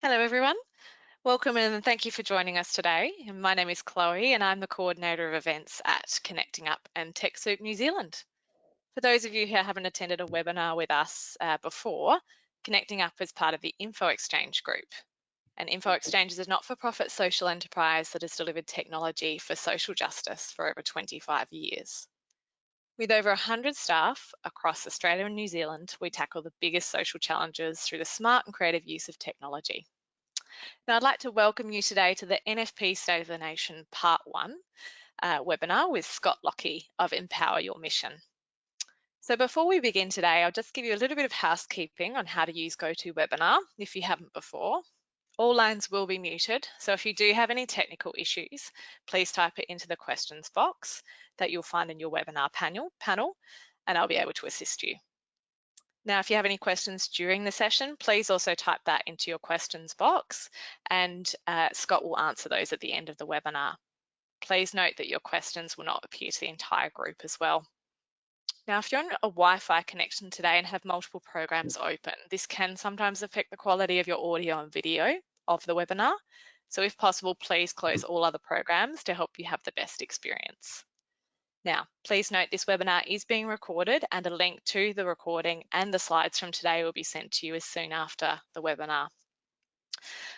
Hello everyone, welcome and thank you for joining us today. My name is Chloe and I'm the coordinator of events at Connecting Up and TechSoup New Zealand. For those of you who haven't attended a webinar with us before, Connecting Up is part of the Info Exchange group. And Info Exchange is a not-for-profit social enterprise that has delivered technology for social justice for over 25 years. With over 100 staff across Australia and New Zealand, we tackle the biggest social challenges through the smart and creative use of technology. Now, I'd like to welcome you today to the NFP State of the Nation Part 1 webinar with Scott Lockie of Empower Your Mission. So before we begin today, I'll just give you a little bit of housekeeping on how to use GoToWebinar if you haven't before. All lines will be muted, so if you do have any technical issues, please type it into the questions box that you'll find in your webinar panel, and I'll be able to assist you. Now, if you have any questions during the session, please also type that into your questions box and Scott will answer those at the end of the webinar. Please note that your questions will not appear to the entire group as well. Now, if you're on a Wi-Fi connection today and have multiple programs open, this can sometimes affect the quality of your audio and video of the webinar. So if possible, please close all other programs to help you have the best experience. Now, please note this webinar is being recorded and a link to the recording and the slides from today will be sent to you as soon after the webinar.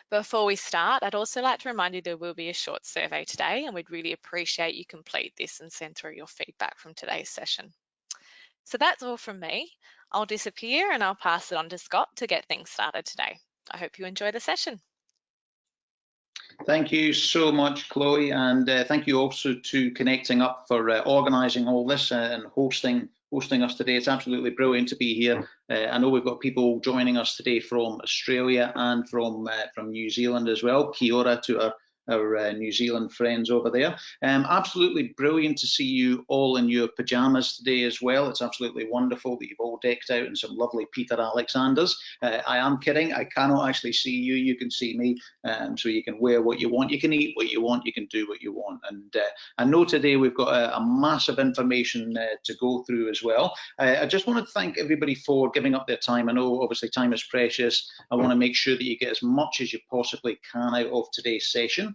Before we start, I'd also like to remind you there will be a short survey today and we'd really appreciate you complete this and send through your feedback from today's session. So that's all from me. I'll disappear and I'll pass it on to Scott to get things started today. I hope you enjoy the session. Thank you so much, Chloe, and thank you also to Connecting Up for organising all this and hosting us today. It's absolutely brilliant to be here. I know we've got people joining us today from Australia and from New Zealand as well. Kia ora to our New Zealand friends over there. Absolutely brilliant to see you all in your pajamas today as well. It's absolutely wonderful that you've all decked out in some lovely Peter Alexanders. I am kidding, I cannot actually see you, you can see me, so you can wear what you want, you can eat what you want, you can do what you want. And I know today we've got a massive information to go through as well. I just want to thank everybody for giving up their time. I know obviously time is precious. I want to make sure that you get as much as you possibly can out of today's session.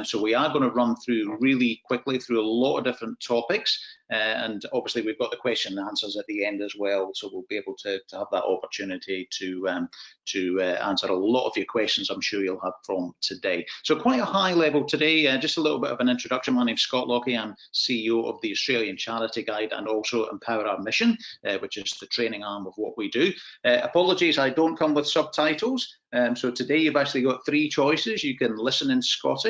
So we are going to run through really quickly through a lot of different topics, and obviously we've got the question and answers at the end as well, so we'll be able to have that opportunity to answer a lot of your questions I'm sure you'll have from today. So quite a high level today, just a little bit of an introduction. My name's Scott Lockie, I'm CEO of the Australian Charity Guide and also Empower Our Mission, which is the training arm of what we do. Apologies, I don't come with subtitles. So today you've actually got three choices. You can listen in Scottish,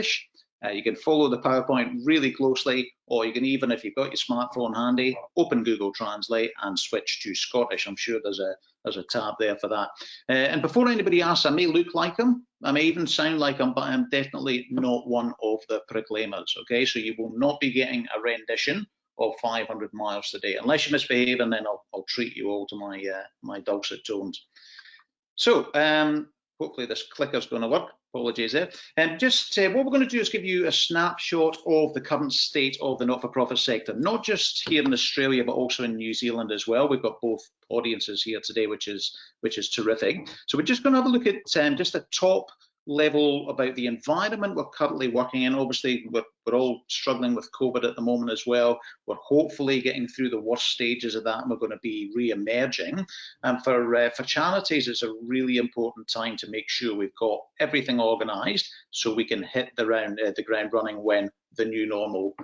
you can follow the PowerPoint really closely, or you can even, if you've got your smartphone handy, open Google Translate and switch to Scottish. I'm sure there's a tab there for that. And before anybody asks, I may look like them, I may even sound like them, but I'm definitely not one of the proclaimers, okay? So you will not be getting a rendition of 500 miles today, unless you misbehave, and then I'll treat you all to my dulcet tones. So, hopefully this clicker's going to work. Apologies there. And just what we're going to do is give you a snapshot of the current state of the not-for-profit sector, not just here in Australia, but also in New Zealand as well. We've got both audiences here today, which is terrific. So we're just going to have a look at just a top level about the environment we're currently working in. Obviously, we're all struggling with COVID at the moment as well. We're hopefully getting through the worst stages of that, and we're going to be re-emerging. And for charities, it's a really important time to make sure we've got everything organised so we can hit the ground running when the new normal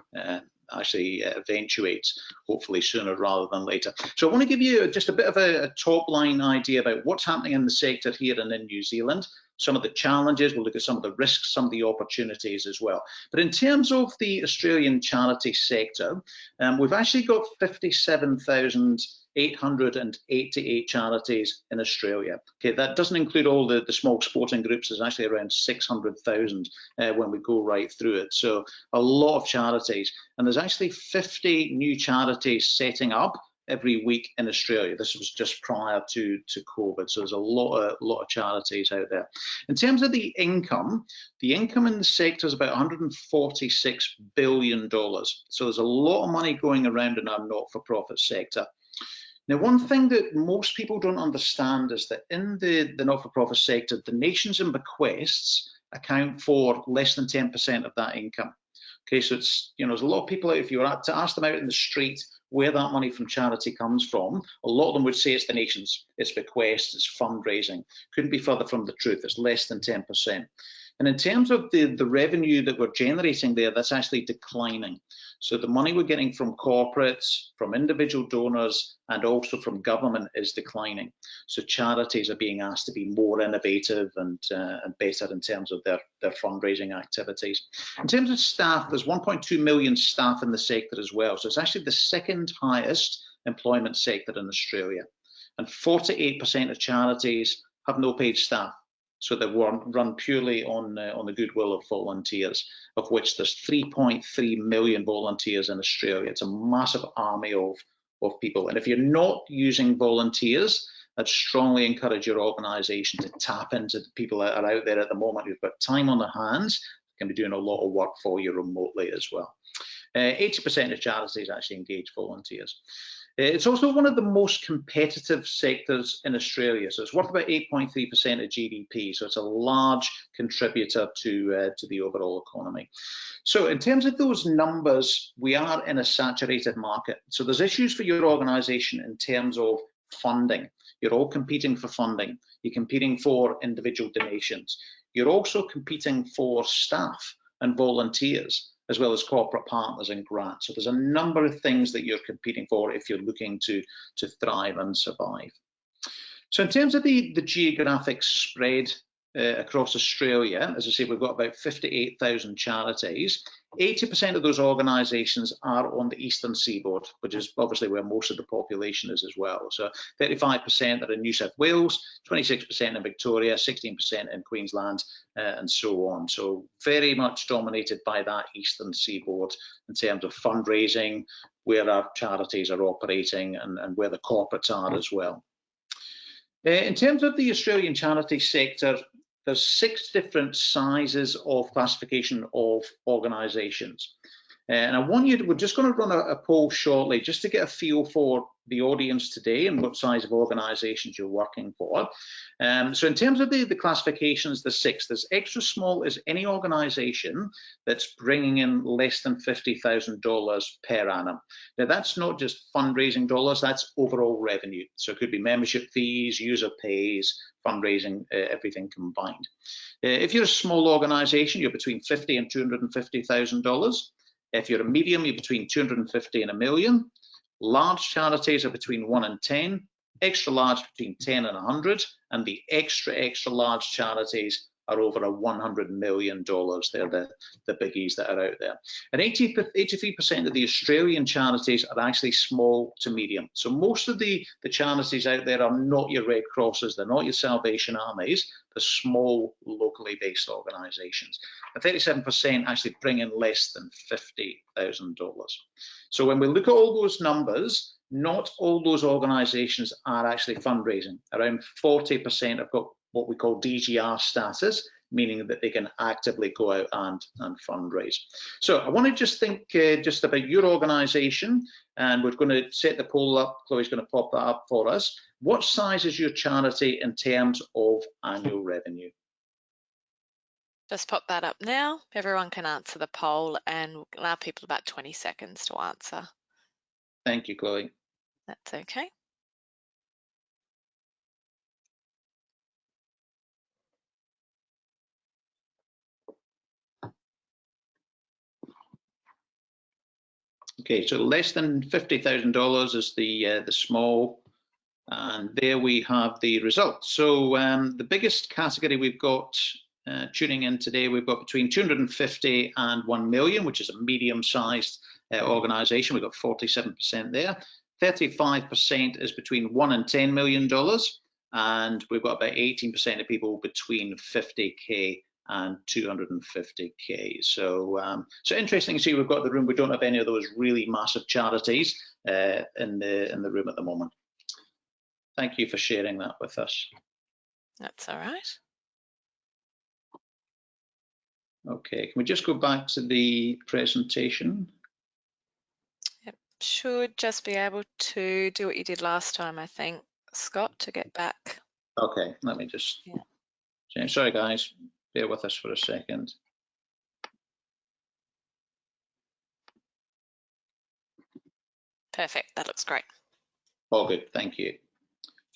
actually eventuates, hopefully sooner rather than later. So I want to give you just a bit of a top line idea about what's happening in the sector here and in New Zealand, some of the challenges, we'll look at some of the risks, some of the opportunities as well. But in terms of the Australian charity sector, we've actually got 57,888 charities in Australia. Okay, that doesn't include all the small sporting groups. There's actually around 600,000 when we go right through it. So a lot of charities, and there's actually 50 new charities setting up every week in Australia. This was just prior to COVID, so there's a lot of charities out there. In terms of the income in the sector is about $146 billion. So there's a lot of money going around in our not-for-profit sector. Now, one thing that most people don't understand is that in the not-for-profit sector, donations and bequests account for less than 10% of that income. Okay, so it's, there's a lot of people, if you were to ask them out in the street where that money from charity comes from, a lot of them would say it's donations, it's bequests, it's fundraising. Couldn't be further from the truth. It's less than 10%. And in terms of the revenue that we're generating there, that's actually declining. So the money we're getting from corporates, from individual donors, and also from government is declining. So charities are being asked to be more innovative and better in terms of their fundraising activities. In terms of staff, there's 1.2 million staff in the sector as well. So it's actually the second highest employment sector in Australia. And 48% of charities have no paid staff. So they run purely on the goodwill of volunteers, of which there's 3.3 million volunteers in Australia. It's a massive army of people. And if you're not using volunteers, I'd strongly encourage your organisation to tap into the people that are out there at the moment who've got time on their hands, can be doing a lot of work for you remotely as well. 80% of charities actually engage volunteers. It's also one of the most competitive sectors in Australia. So it's worth about 8.3% of GDP. So it's a large contributor to the overall economy. So in terms of those numbers, we are in a saturated market. So there's issues for your organisation in terms of funding. You're all competing for funding. You're competing for individual donations. You're also competing for staff and volunteers, as well as corporate partners and grants. So there's a number of things that you're competing for if you're looking to thrive and survive. So in terms of the geographic spread across Australia, as I say, we've got about 58,000 charities. 80% of those organisations are on the eastern seaboard, which is obviously where most of the population is as well. So 35% are in New South Wales, 26% in Victoria, 16% in Queensland, and so on. So very much dominated by that eastern seaboard in terms of fundraising, where our charities are operating, and where the corporates are as well. In terms of the Australian charity sector, there's 6 different sizes of classification of organisations. And I want you to, we're just going to run a poll shortly just to get a feel for the audience today and what size of organisations you're working for. So in terms of the classifications, the 6, there's extra small is any organisation that's bringing in less than $50,000 per annum. Now that's not just fundraising dollars, that's overall revenue. So it could be membership fees, user pays, fundraising, everything combined. If you're a small organisation, you're between $50,000 and $250,000. If you're a medium, you're between 250 and $1 million. Large charities are between 1 and 10, extra large between 10 and 100, and the extra large charities are over $100 million. They're the biggies that are out there. And 83% of the Australian charities are actually small to medium. So most of the charities out there are not your Red Crosses, they're not your Salvation Armies, they're small, locally based organisations. And 37% actually bring in less than $50,000. So when we look at all those numbers, not all those organisations are actually fundraising. Around 40% have got what we call DGR status, meaning that they can actively go out and fundraise. So I want to just think just about your organisation, and we're going to set the poll up. Chloe's going to pop that up for us. What size is your charity in terms of annual revenue? Just pop that up now. Everyone can answer the poll, and we'll allow people about 20 seconds to answer. Thank you, Chloe. That's okay. Okay, so less than $50,000 is the small, and there we have the results. So the biggest category we've got tuning in today, we've got between 250 and 1 million, which is a medium-sized organisation. We've got 47% there. 35% is between $1 and $10 million, and we've got about 18% of people between 50K and 250K. So, so interesting to see we've got the room. We don't have any of those really massive charities in the room at the moment. Thank you for sharing that with us. That's all right. Okay, can we just go back to the presentation? Yep. should just be able to do what you did last time, I think, Scott, to get back. Okay, let me just change. Sorry, guys, bear with us for a second. Perfect, that looks great. All good, thank you.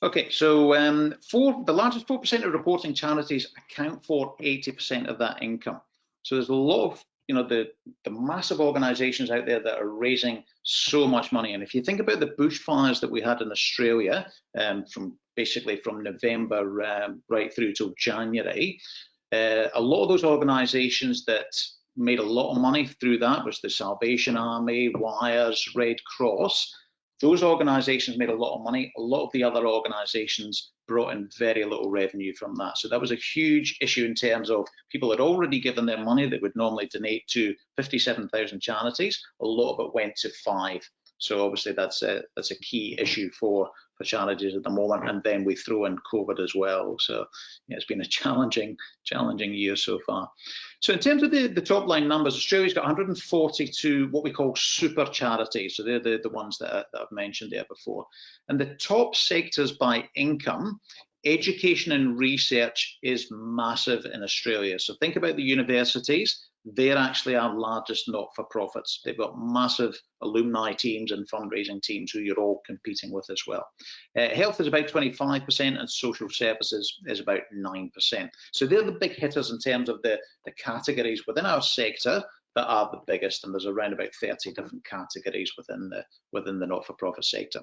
Okay, so the largest 4% of reporting charities account for 80% of that income. So there's a lot of, the massive organisations out there that are raising so much money. And if you think about the bushfires that we had in Australia, from November right through till January, a lot of those organisations that made a lot of money through that was the Salvation Army, Wires, Red Cross. Those organisations made a lot of money. A lot of the other organisations brought in very little revenue from that. So that was a huge issue in terms of people had already given their money that would normally donate to 57,000 charities. A lot of it went to 5. So obviously that's a key issue for charities at the moment. And then we throw in COVID as well. So yeah, it's been a challenging year so far. So in terms of the top line numbers, Australia's got 142 what we call super charities. So they're the ones that I've mentioned there before. And the top sectors by income, education and research is massive in Australia. So think about the universities. They're actually our largest not-for-profits. They've got massive alumni teams and fundraising teams who you're all competing with as well. Health is about 25% and social services is about 9%. So they're the big hitters in terms of the categories within our sector that are the biggest, and there's around about 30 different categories within the not-for-profit sector.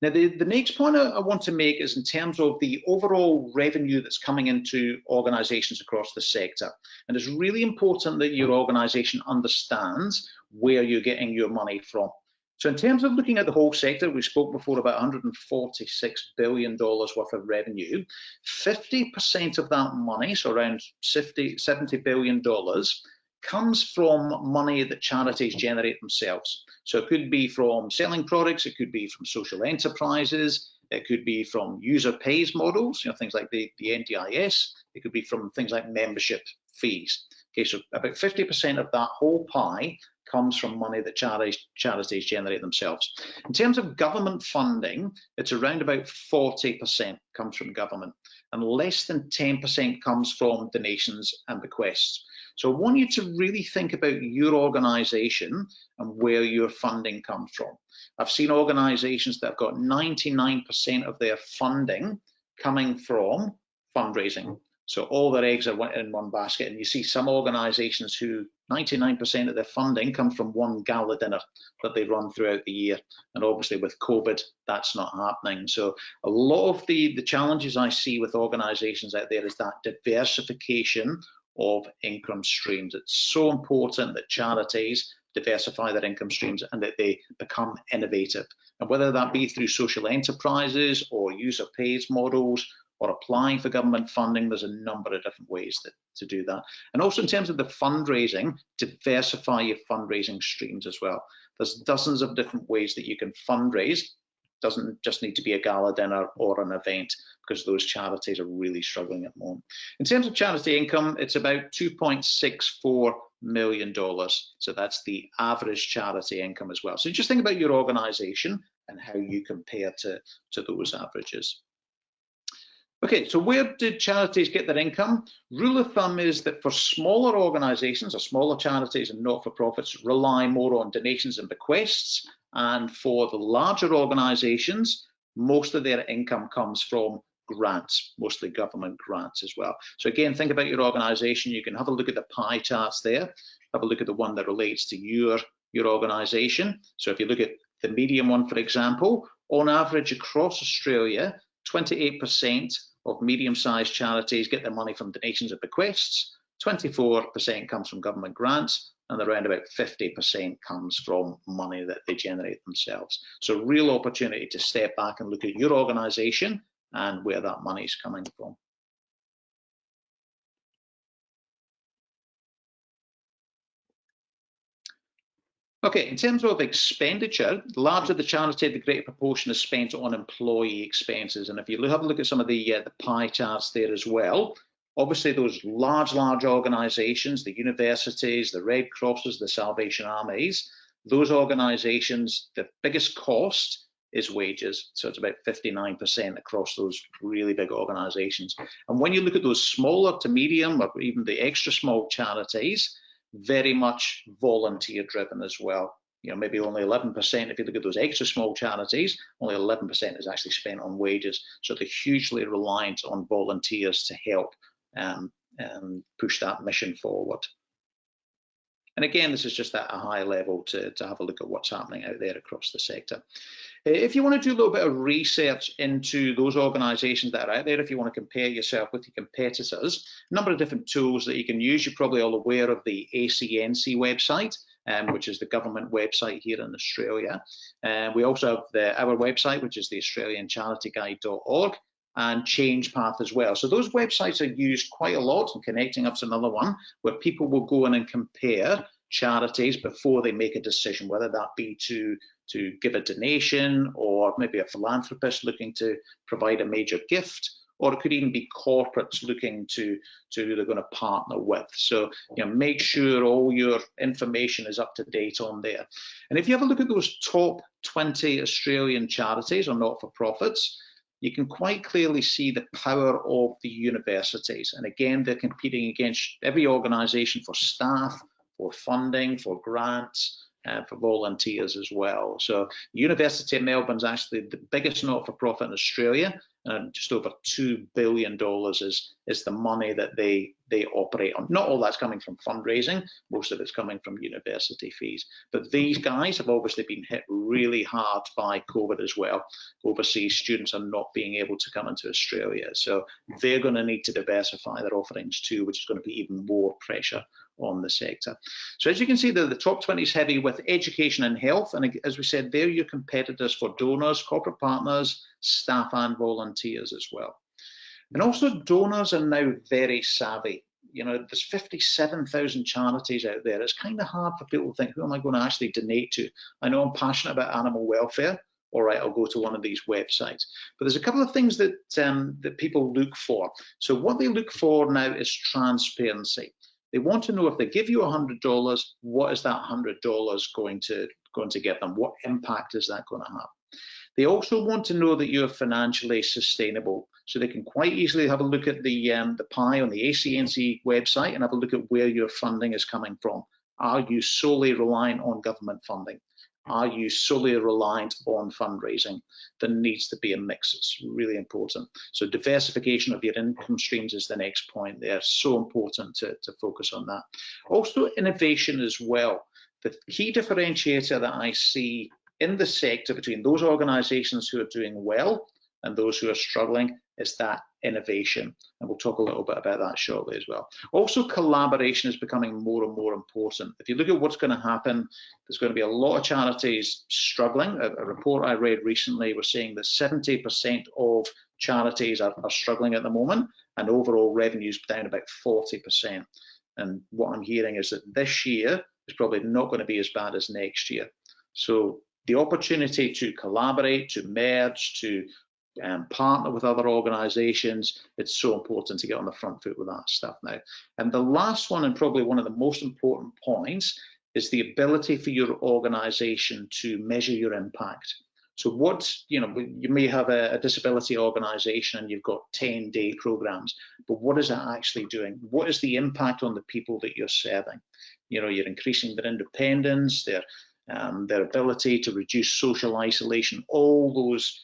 Now, the next point I want to make is in terms of the overall revenue that's coming into organisations across the sector. And it's really important that your organisation understands where you're getting your money from. So in terms of looking at the whole sector, we spoke before about $146 billion worth of revenue. 50% of that money, so around $70 billion, comes from money that charities generate themselves. So it could be from selling products, it could be from social enterprises, it could be from user pays models, things like the NDIS, it could be from things like membership fees. Okay, so about 50% of that whole pie comes from money that charities generate themselves. In terms of government funding, it's around about 40% comes from government, and less than 10% comes from donations and bequests. So I want you to really think about your organisation and where your funding comes from. I've seen organisations that have got 99% of their funding coming from fundraising. So all their eggs are in one basket, and you see some organisations who 99% of their funding comes from one gala dinner that they run throughout the year. And obviously with COVID, that's not happening. So a lot of the challenges I see with organisations out there is that diversification of income streams. It's so important that charities diversify their income streams and that they become innovative. And whether that be through social enterprises or user pays models or applying for government funding, there's a number of different ways to do that. And also in terms of the fundraising, diversify your fundraising streams as well. There's dozens of different ways that you can fundraise. Doesn't just need to be a gala dinner or an event, because those charities are really struggling at the moment. In terms of charity income, it's about $2.64 million. So that's the average charity income as well. So just think about your organisation and how you compare to those averages. Okay, so where did charities get their income? Rule of thumb is that for smaller organisations or smaller charities and not-for-profits rely more on donations and bequests, and for the larger organisations, most of their income comes from grants, mostly government grants as well. So again, think about your organisation. You can have a look at the pie charts there, have a look at the one that relates to your organisation. So if you look at the medium one, for example, on average across Australia, 28% of medium-sized charities get their money from donations and bequests, 24% comes from government grants, and around about 50% comes from money that they generate themselves. So real opportunity to step back and look at your organisation and where that money is coming from. Okay, in terms of expenditure, the larger the charity, the greater proportion is spent on employee expenses. And if you have a look at some of the pie charts there as well, obviously those large organisations, the universities, the Red Crosses, the Salvation Armies, those organisations, the biggest cost is wages. So it's about 59% across those really big organisations. And when you look at those smaller to medium or even the extra small charities, very much volunteer driven as well. You know, maybe only 11%, if you look at those extra small charities, only 11% is actually spent on wages. So they're hugely reliant on volunteers to help push that mission forward. And again, this is just at a high level to have a look at what's happening out there across the sector. If you want to do a little bit of research into those organisations that are out there, if you want to compare yourself with your competitors, a number of different tools that you can use. You're probably all aware of the ACNC website, which is the government website here in Australia. We also have our website, which is the AustralianCharityGuide.org, and ChangePath as well. So those websites are used quite a lot, and Connecting Up's another one, where people will go in and compare charities before they make a decision, whether that be to give a donation, or maybe a philanthropist looking to provide a major gift, or it could even be corporates looking to who they're going to partner with. So, you know, make sure all your information is up to date on there. And if you have a look at those top 20 Australian charities or not-for-profits, you can quite clearly see the power of the universities. And again, they're competing against every organisation for staff, for funding, for grants, for volunteers as well. So the University of Melbourne is actually the biggest not-for-profit in Australia, and just over $2 billion is the money that they operate on. Not all that's coming from fundraising, most of it's coming from university fees. But these guys have obviously been hit really hard by COVID as well. Overseas students are not being able to come into Australia, so they're going to need to diversify their offerings too, which is going to be even more pressure on the sector. So as you can see, the top 20 is heavy with education and health, and as we said, they're your competitors for donors, corporate partners, staff and volunteers as well. And also donors are now very savvy. You know, there's 57,000 charities out there. It's kind of hard for people to think, who am I going to actually donate to? I know I'm passionate about animal welfare. All right, I'll go to one of these websites. But there's a couple of things that that people look for. So what they look for now is transparency. They want to know, if they give you $100, what is that $100 going to get them? What impact is that going to have? They also want to know that you're financially sustainable, so they can quite easily have a look at the pie on the ACNC website and have a look at where your funding is coming from. Are you solely reliant on government funding? Are you solely reliant on fundraising? There needs to be a mix. It's really important. So diversification of your income streams is the next point there. So important to focus on that. Also innovation as well. The key differentiator that I see in the sector between those organisations who are doing well and those who are struggling is that innovation. And we'll talk a little bit about that shortly as well. Also, collaboration is becoming more and more important. If you look at what's going to happen, there's going to be a lot of charities struggling. A report I read recently was saying that 70% of charities are struggling at the moment, and overall revenue is down about 40%. And what I'm hearing is that this year is probably not going to be as bad as next year. So the opportunity to collaborate, to merge, to partner with other organisations, it's so important to get on the front foot with that stuff now. And the last one, and probably one of the most important points, is the ability for your organisation to measure your impact. So you may have a disability organisation and you've got 10-day programs, but what is that actually doing? What is the impact on the people that you're serving? You know, you're increasing their independence, their ability to reduce social isolation, all those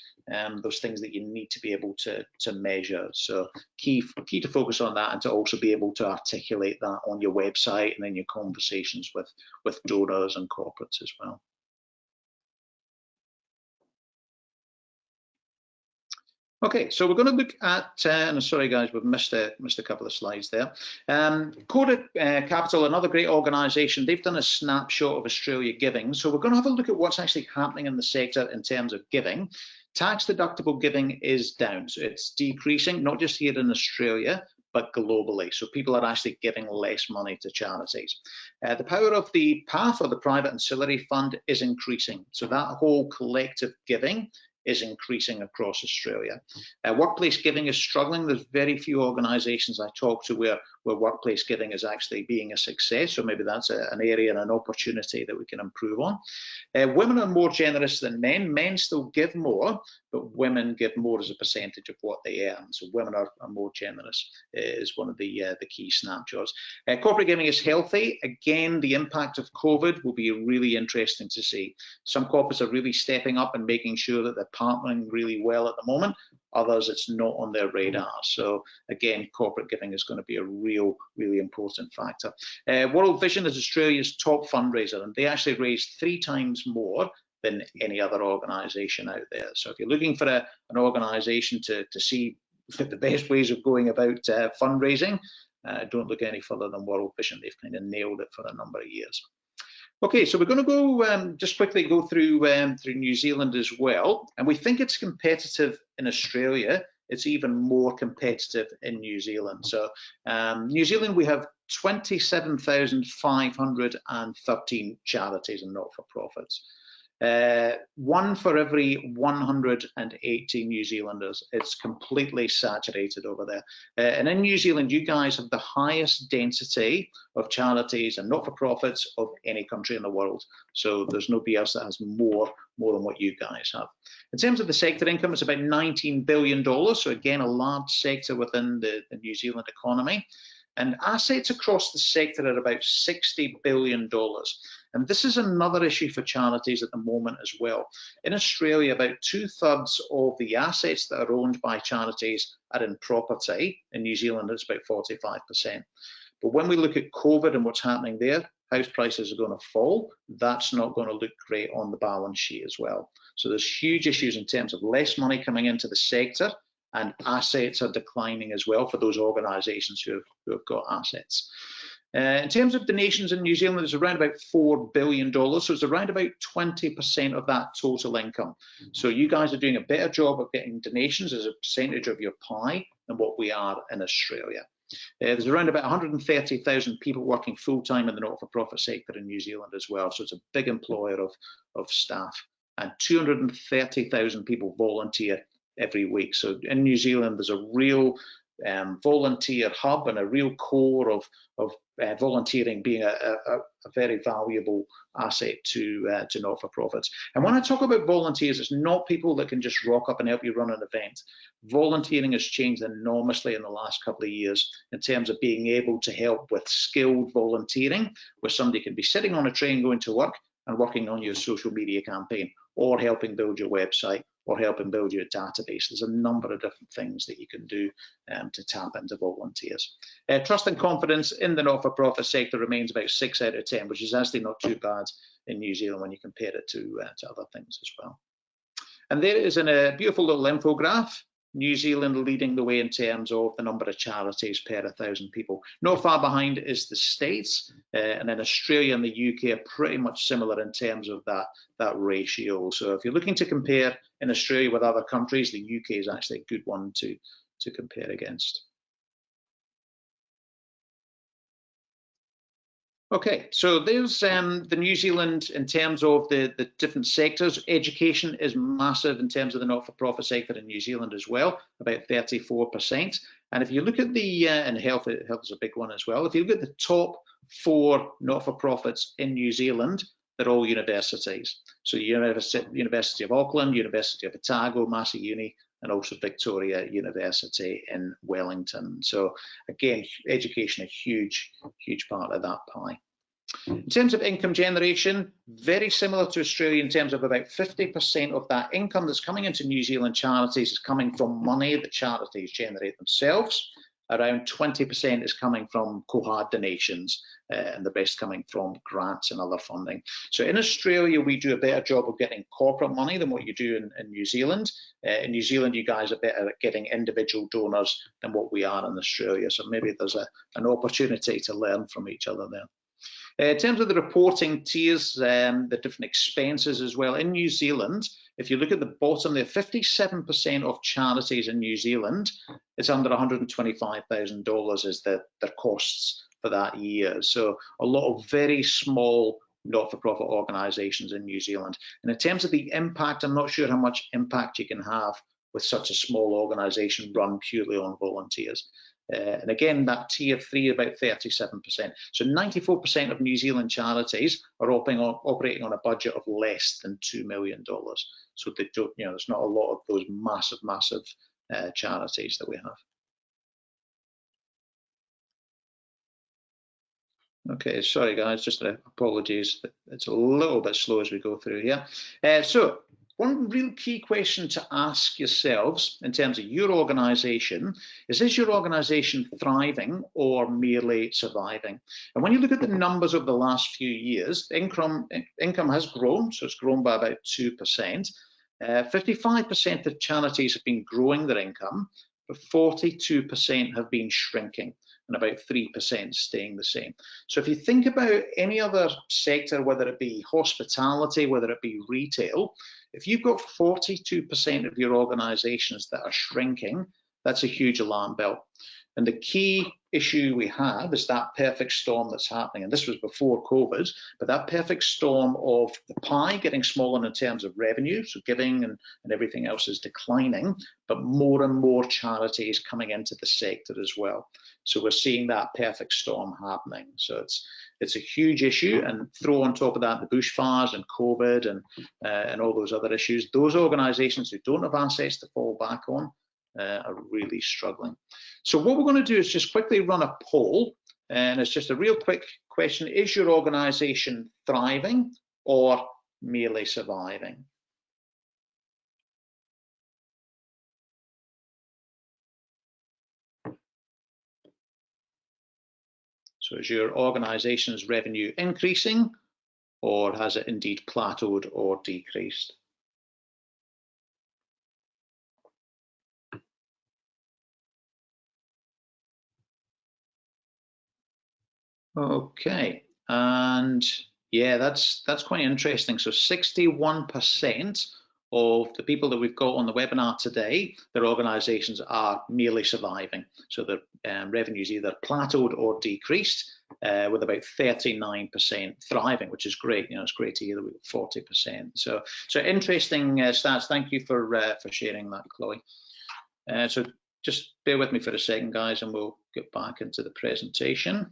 things that you need to be able to measure. So key to focus on that, and to also be able to articulate that on your website and in your conversations with donors and corporates as well. Okay, so we're going to look at, and sorry guys, we've missed a couple of slides there. Coda Capital, another great organisation, they've done a snapshot of Australia giving. So we're going to have a look at what's actually happening in the sector in terms of giving. Tax deductible giving is down, so it's decreasing, not just here in Australia, but globally. So people are actually giving less money to charities. The power of the PAF, or the Private Ancillary Fund, is increasing. So that whole collective giving is increasing across Australia. Workplace giving is struggling. There's very few organisations I talk to where where workplace giving is actually being a success. So maybe that's an area and an opportunity that we can improve on. Women are more generous than men. Men still give more, but women give more as a percentage of what they earn. So women are more generous is one of the key snapshots. Corporate giving is healthy. Again, the impact of COVID will be really interesting to see. Some corporates are really stepping up and making sure that they're partnering really well at the moment. Others, it's not on their radar. So again, corporate giving is going to be a really important factor. World Vision is Australia's top fundraiser, and they actually raised 3 times more than any other organisation out there. So if you're looking for an organisation to see the best ways of going about fundraising, don't look any further than World Vision. They've kind of nailed it for a number of years. Okay, so we're going to go just quickly go through New Zealand as well, and we think it's competitive in Australia. It's even more competitive in New Zealand. So New Zealand, we have 27,513 charities and not-for-profits. 1 for every 180 New Zealanders. It's completely saturated over there. And in New Zealand, you guys have the highest density of charities and not-for-profits of any country in the world. So there's nobody else that has more than what you guys have. In terms of the sector income, it's about $19 billion. So again, a large sector within the New Zealand economy. And assets across the sector are about $60 billion. And this is another issue for charities at the moment as well. In Australia, about 2/3 of the assets that are owned by charities are in property. In New Zealand, it's about 45%. But when we look at COVID and what's happening there, house prices are going to fall. That's not going to look great on the balance sheet as well. So there's huge issues in terms of less money coming into the sector, and assets are declining as well for those organisations who have got assets. In terms of donations in New Zealand, there's around about $4 billion, so it's around about 20% of that total income. So you guys are doing a better job of getting donations as a percentage of your pie than what we are in Australia. There's around about 130,000 people working full-time in the not-for-profit sector in New Zealand as well, so it's a big employer of staff. And 230,000 people volunteer every week. So in New Zealand, there's a real volunteer hub and a real core of volunteering being a very valuable asset to not-for-profits. And when I talk about volunteers, it's not people that can just rock up and help you run an event. Volunteering has changed enormously in the last couple of years in terms of being able to help with skilled volunteering, where somebody can be sitting on a train going to work and working on your social media campaign, or helping build your website, or helping build your database. There's a number of different things that you can do to tap into volunteers. Trust and confidence in the not-for-profit sector remains about 6 out of 10, which is actually not too bad in New Zealand when you compare it to other things as well. And there is a beautiful little infograph. New Zealand leading the way in terms of the number of charities per 1,000 people. Not far behind is the States, and then Australia and the UK are pretty much similar in terms of that ratio. So if you're looking to compare in Australia with other countries, the UK is actually a good one to compare against. Okay, so there's the New Zealand in terms of the different sectors. Education is massive in terms of the not-for-profit sector in New Zealand as well, about 34%. And if you look at the, and health is a big one as well. If you look at the top 4 not-for-profits in New Zealand, they're all universities. So University of Auckland, University of Otago, Massey Uni, and also Victoria University in Wellington. So again, education, a huge part of that pie. In terms of income generation, very similar to Australia in terms of about 50% of that income that's coming into New Zealand charities is coming from money that charities generate themselves. Around 20% is coming from cohort donations, and the rest coming from grants and other funding. So in Australia, we do a better job of getting corporate money than what you do in New Zealand. In New Zealand, you guys are better at getting individual donors than what we are in Australia. So maybe there's an opportunity to learn from each other there. In terms of the reporting tiers, the different expenses as well, in New Zealand, if you look at the bottom there, 57% of charities in New Zealand, it's under $125,000 is their costs for that year. So a lot of very small not-for-profit organisations in New Zealand. And in terms of the impact, I'm not sure how much impact you can have with such a small organisation run purely on volunteers. And again, that tier 3, about 37%. So 94% of New Zealand charities are operating on a budget of less than $2 million. So they don't, there's not a lot of those massive charities that we have. Okay, sorry guys, just apologies. It's a little bit slow as we go through here. So one real key question to ask yourselves in terms of your organisation is your organisation thriving or merely surviving? And when you look at the numbers of the last few years, income has grown, so it's grown by about 2%. 55% of charities have been growing their income, but 42% have been shrinking, and about 3% staying the same. So if you think about any other sector, whether it be hospitality, whether it be retail, if you've got 42% of your organizations that are shrinking, that's a huge alarm bell. And the key issue we have is that perfect storm that's happening. And this was before COVID, but that perfect storm of the pie getting smaller in terms of revenue, so giving and everything else is declining, but more and more charities coming into the sector as well. So we're seeing that perfect storm happening. So it's a huge issue, and throw on top of that the bushfires and COVID and all those other issues. Those organizations who don't have assets to fall back on are really struggling. So what we're going to do is just quickly run a poll, and it's just a real quick question. Is your organization thriving or merely surviving? So is your organization's revenue increasing, or has it indeed plateaued or decreased? Okay, and yeah, that's quite interesting. So 61% of the people that we've got on the webinar today, their organizations are merely surviving. So their revenues either plateaued or decreased, with about 39% thriving, which is great. It's great to hear that we've got 40%. So interesting stats. Thank you for sharing that, Chloe. So just bear with me for a second, guys, and we'll get back into the presentation.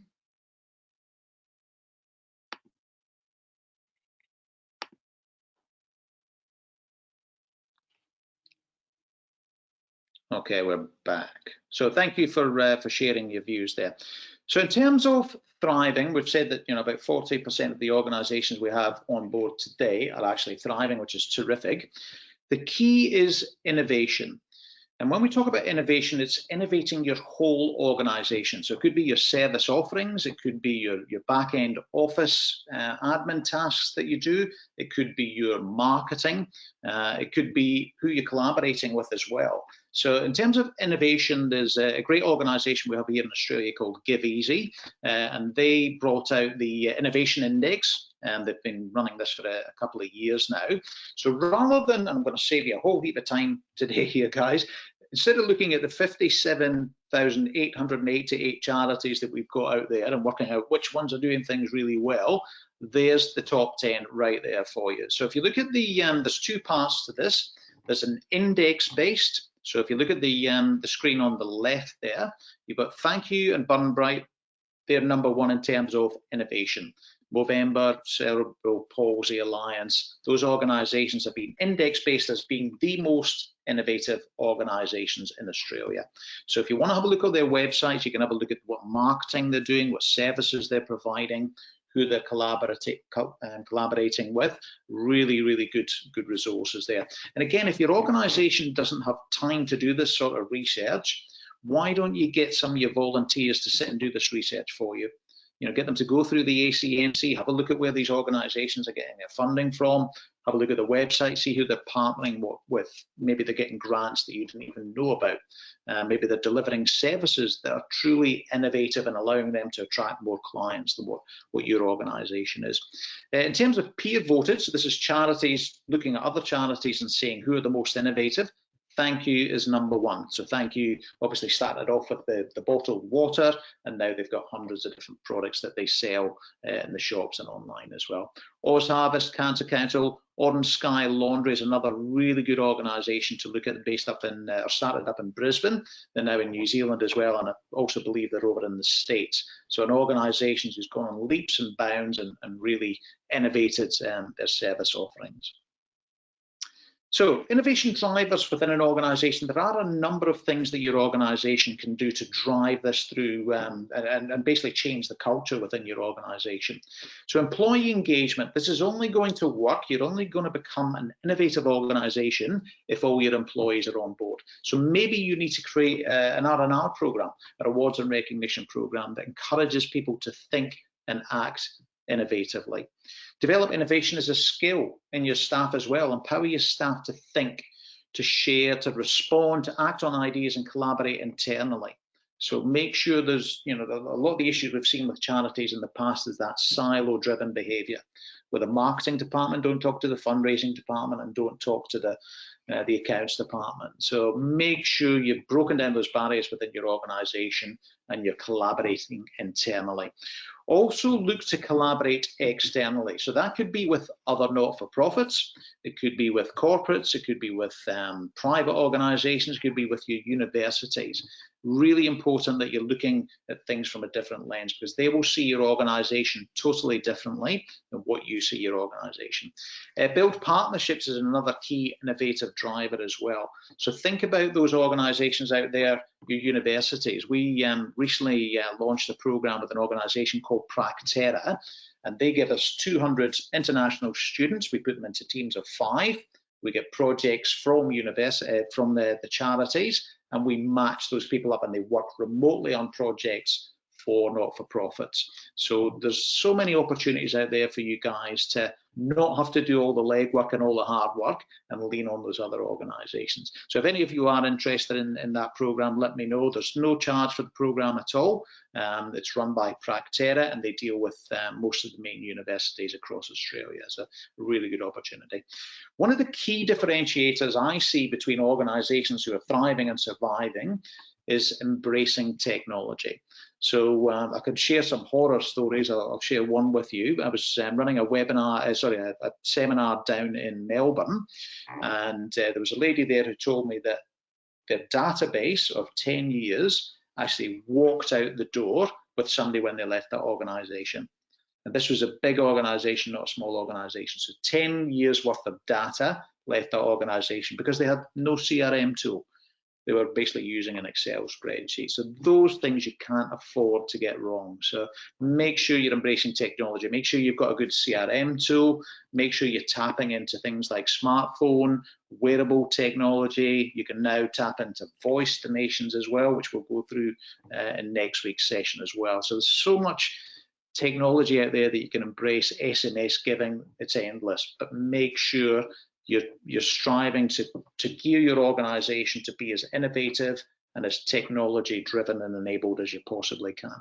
Okay, we're back. So thank you for sharing your views there. So in terms of thriving, we've said that about 40% of the organizations we have on board today are actually thriving, which is terrific. The key is innovation. And when we talk about innovation, it's innovating your whole organization. So it could be your service offerings, it could be your back-end office admin tasks that you do, it could be your marketing, it could be who you're collaborating with as well. So in terms of innovation, there's a great organization we have here in Australia called GiveEasy, and they brought out the Innovation Index, and they've been running this for a couple of years now. So rather than, and I'm going to save you a whole heap of time today here, guys, instead of looking at the 57,888 charities that we've got out there and working out which ones are doing things really well, there's the top 10 right there for you. So if you look at there's two parts to this. There's an index-based. So if you look at the screen on the left there, you've got Thank You and Burn Bright. They're number one in terms of innovation. Movember, Cerebral Palsy Alliance, those organisations have been index-based as being the most innovative organisations in Australia. So if you want to have a look at their websites, you can have a look at what marketing they're doing, what services they're providing, who they're collaborating with. Really good resources there. And again, if your organisation doesn't have time to do this sort of research, why don't you get some of your volunteers to sit and do this research for you? Get them to go through the ACNC, have a look at where these organisations are getting their funding from, have a look at the website, see who they're partnering with. Maybe they're getting grants that you didn't even know about. Maybe they're delivering services that are truly innovative and allowing them to attract more clients than what your organisation is. In terms of peer voted, so this is charities looking at other charities and saying who are the most innovative. thank you is number one. So thank you obviously started off with the bottled water, and now they've got hundreds of different products that they sell in the shops and online as well. Oz Harvest, Cancer Council, Orange Sky Laundry is another really good organisation to look at, based up in, or started up in Brisbane. They're now in New Zealand as well, and I also believe they're over in the States. So an organisation who's gone on leaps and bounds and really innovated their service offerings. So innovation drivers within an organisation, there are a number of things that your organisation can do to drive this through and basically change the culture within your organisation. So employee engagement, this is only going to work, you're only going to become an innovative organisation if all your employees are on board. So maybe you need to create an R&R programme, a rewards and recognition programme that encourages people to think and act innovatively. Develop innovation as a skill in your staff as well. Empower your staff to think, to share, to respond, to act on ideas and collaborate internally. So make sure there's, a lot of the issues we've seen with charities in the past is that silo-driven behaviour, where the marketing department don't talk to the fundraising department and don't talk to the accounts department. So make sure you've broken down those barriers within your organisation and you're collaborating internally. Also look to collaborate externally. So that could be with other not-for-profits, it could be with corporates, it could be with private organisations, it could be with your universities. Really important that you're looking at things from a different lens, because they will see your organisation totally differently than what you see your organisation. Build partnerships is another key innovative driver as well. So think about those organisations out there, your universities. We recently launched a programme with an organisation called Practera, and they give us 200 international students. We put them into teams of 5. We get projects from from the charities, and we match those people up and they work remotely on projects for not-for-profits. So there's so many opportunities out there for you guys to not have to do all the legwork and all the hard work and lean on those other organisations. So if any of you are interested in that programme, let me know. There's no charge for the programme at all. It's run by Practera and they deal with most of the main universities across Australia. It's a really good opportunity. One of the key differentiators I see between organisations who are thriving and surviving is embracing technology. So I could share some horror stories. I'll share one with you. I was running a seminar down in Melbourne, and there was a lady there who told me that their database of 10 years actually walked out the door with somebody when they left that organisation. And this was a big organisation, not a small organisation. So 10 years worth of data left that organisation because they had no CRM tool. They were basically using an Excel spreadsheet. So those things you can't afford to get wrong. So make sure you're embracing technology. Make sure you've got a good CRM tool. Make sure you're tapping into things like smartphone, wearable technology. You can now tap into voice donations as well, which we'll go through in next week's session as well. So there's so much technology out there that you can embrace. SMS giving, it's endless, but make sure you're striving to gear your organisation to be as innovative and as technology driven and enabled as you possibly can.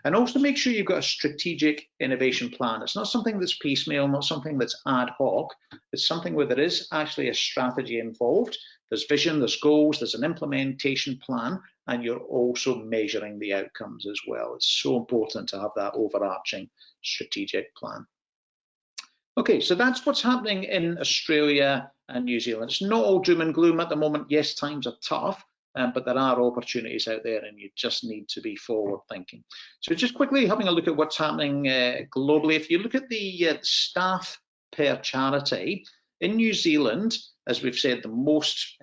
And also make sure you've got a strategic innovation plan. It's not something that's piecemeal, not something that's ad hoc. It's something where there is actually a strategy involved. There's vision, there's goals, there's an implementation plan, and you're also measuring the outcomes as well. It's so important to have that overarching strategic plan. Okay, so that's what's happening in Australia and New Zealand. It's not all doom and gloom at the moment. Yes, times are tough, but there are opportunities out there and you just need to be forward thinking. So just quickly having a look at what's happening globally. If you look at the staff per charity, in New Zealand, as we've said, the most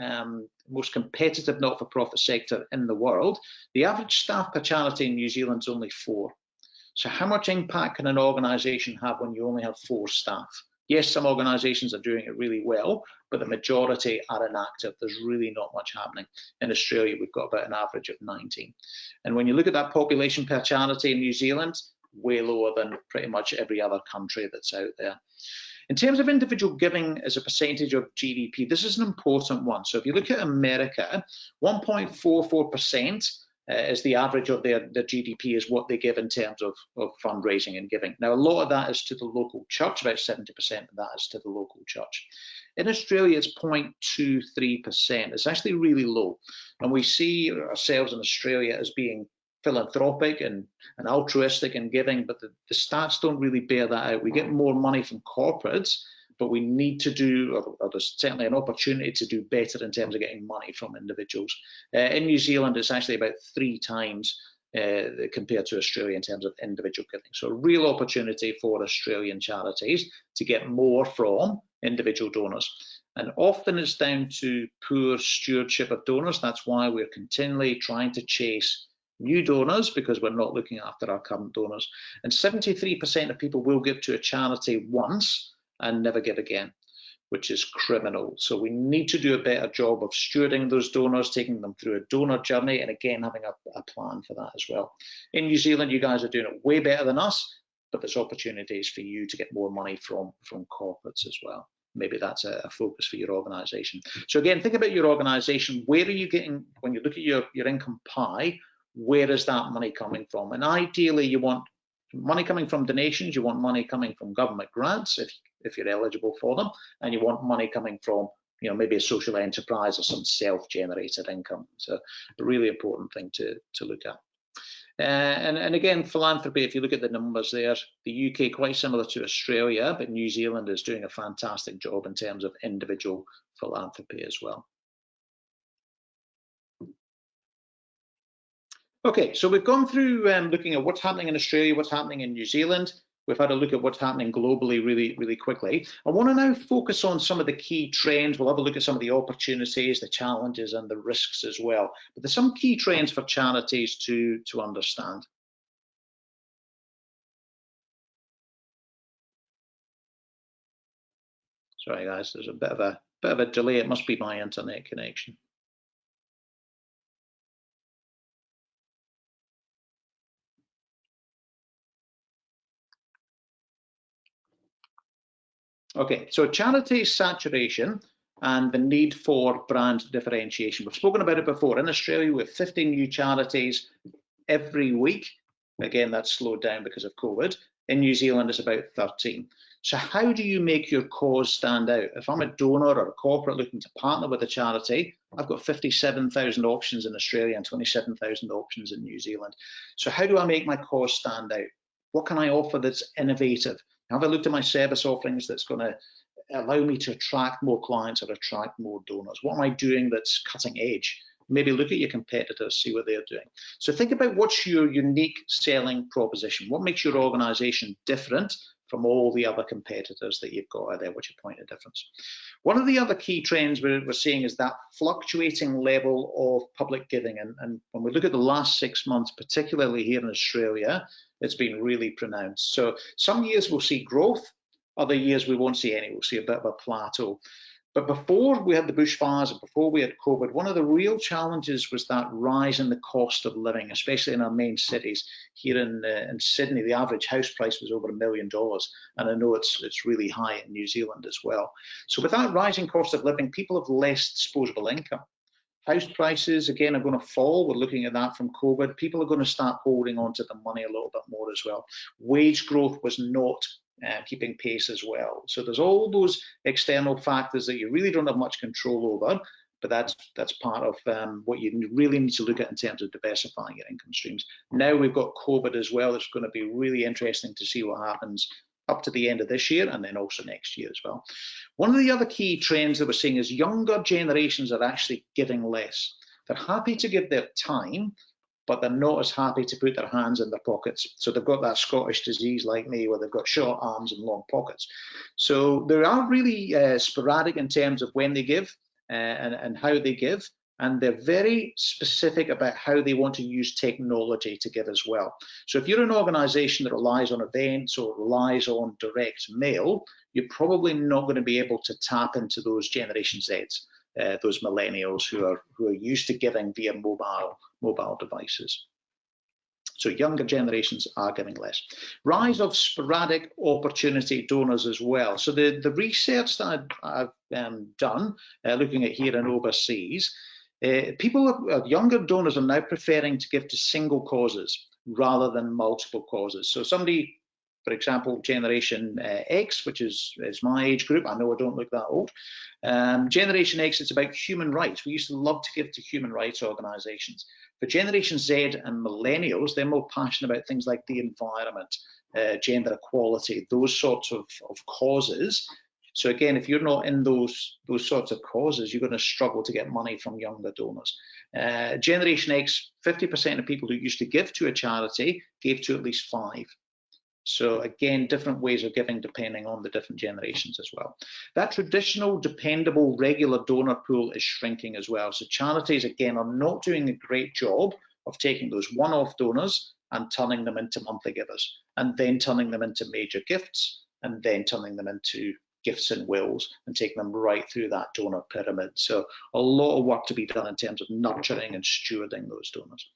competitive not-for-profit sector in the world, the average staff per charity in New Zealand is only 4. So how much impact can an organisation have when you only have 4 staff? Yes, some organisations are doing it really well, but the majority are inactive. There's really not much happening. In Australia, we've got about an average of 19. And when you look at that population per charity in New Zealand, way lower than pretty much every other country that's out there. In terms of individual giving as a percentage of GDP, this is an important one. So if you look at America, 1.44% is the average of their GDP is what they give in terms of fundraising and giving. Now, a lot of that is to the local church, about 70% of that is to the local church. In Australia, it's 0.23%. It's actually really low. And we see ourselves in Australia as being philanthropic and altruistic in giving, but the stats don't really bear that out. We get more money from corporates, but we need to do, or there's certainly an opportunity to do better in terms of getting money from individuals. In New Zealand, it's actually about 3 times compared to Australia in terms of individual giving. So a real opportunity for Australian charities to get more from individual donors. And often it's down to poor stewardship of donors. That's why we're continually trying to chase new donors, because we're not looking after our current donors. And 73% of people will give to a charity once and never give again, which is criminal. So we need to do a better job of stewarding those donors, taking them through a donor journey, and again, having a plan for that as well. In New Zealand, you guys are doing it way better than us, but there's opportunities for you to get more money from corporates as well. Maybe that's a focus for your organization. So again, think about your organization. Where are you getting, when you look at your income pie, where is that money coming from? And ideally, you want money coming from donations, you want money coming from government grants if you're eligible for them, and you want money coming from, you know, maybe a social enterprise or some self-generated income. It's a really important thing to look at. And again, philanthropy, if you look at the numbers there, the UK quite similar to Australia, but New Zealand is doing a fantastic job in terms of individual philanthropy as well. Okay, so we've gone through looking at what's happening in Australia, what's happening in New Zealand. We've had a look at what's happening globally really quickly. I want to now focus on some of the key trends. We'll have a look at some of the opportunities, the challenges, and the risks as well. But there's some key trends for charities to understand. Sorry guys, there's a bit of a delay. It must be my internet connection. Okay, so charity saturation and the need for brand differentiation. We've spoken about it before. In Australia, we have 15 new charities every week. Again, that's slowed down because of COVID. In New Zealand, it's about 13. So how do you make your cause stand out? If I'm a donor or a corporate looking to partner with a charity, I've got 57,000 options in Australia and 27,000 options in New Zealand. So how do I make my cause stand out? What can I offer that's innovative? Have I looked at my service offerings that's going to allow me to attract more clients or attract more donors? What am I doing that's cutting edge? Maybe look at your competitors, see what they're doing. So think about what's your unique selling proposition. What makes your organization different from all the other competitors that you've got out there? What's your point of difference? One of the other key trends we're seeing is that fluctuating level of public giving. And when we look at the last 6 months, particularly here in Australia, it's been really pronounced. So some years we'll see growth, other years we won't see any. We'll see a bit of a plateau. But before we had the bushfires and before we had COVID, one of the real challenges was that rise in the cost of living, especially in our main cities. Here in Sydney, the average house price was over $1 million, and I know it's really high in New Zealand as well. So with that rising cost of living, people have less disposable income. House prices, again, are going to fall. We're looking at that from COVID. People are going to start holding on to the money a little bit more as well. Wage growth was not keeping pace as well. So there's all those external factors that you really don't have much control over, but that's part of what you really need to look at in terms of diversifying your income streams. Now we've got COVID as well. It's going to be really interesting to see what happens up to the end of this year and then also next year as well. One of the other key trends that we're seeing is younger generations are actually giving less. They're happy to give their time, but they're not as happy to put their hands in their pockets. So they've got that Scottish disease like me, where they've got short arms and long pockets. So they are really sporadic in terms of when they give and how they give. And they're very specific about how they want to use technology to give as well. So if you're an organization that relies on events or relies on direct mail, you're probably not going to be able to tap into those Generation Zs, those millennials who are used to giving via mobile devices. So younger generations are giving less. Rise of sporadic opportunity donors as well. So the research that I've done, looking at here and overseas, Younger donors are now preferring to give to single causes rather than multiple causes. So somebody, for example, Generation X, which is my age group, I know I don't look that old. Generation X, it's about human rights. We used to love to give to human rights organisations. For Generation Z and Millennials, they're more passionate about things like the environment, gender equality, those sorts of causes. So again, if you're not in those sorts of causes, you're going to struggle to get money from younger donors. Generation X, 50% of people who used to give to a charity gave to at least 5. So again, different ways of giving depending on the different generations as well. That traditional, dependable, regular donor pool is shrinking as well. So charities, again, are not doing a great job of taking those one-off donors and turning them into monthly givers, and then turning them into major gifts, and then turning them into gifts and wills, and taking them right through that donor pyramid. So a lot of work to be done in terms of nurturing and stewarding those donors.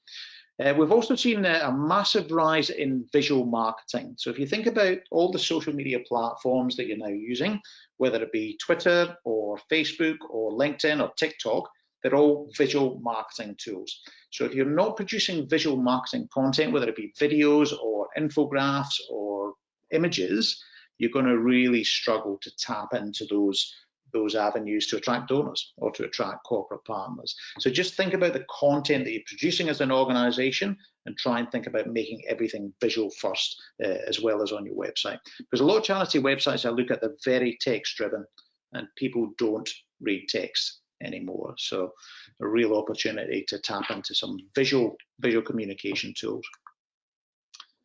We've also seen a massive rise in visual marketing. So if you think about all the social media platforms that you're now using, whether it be Twitter or Facebook or LinkedIn or TikTok, they're all visual marketing tools. So if you're not producing visual marketing content, whether it be videos or infographics or images, you're going to really struggle to tap into those avenues to attract donors or to attract corporate partners. So just think about the content that you're producing as an organization and try and think about making everything visual first, as well as on your website. Because a lot of charity websites I look at, they're very text driven and people don't read text anymore. So a real opportunity to tap into some visual communication tools.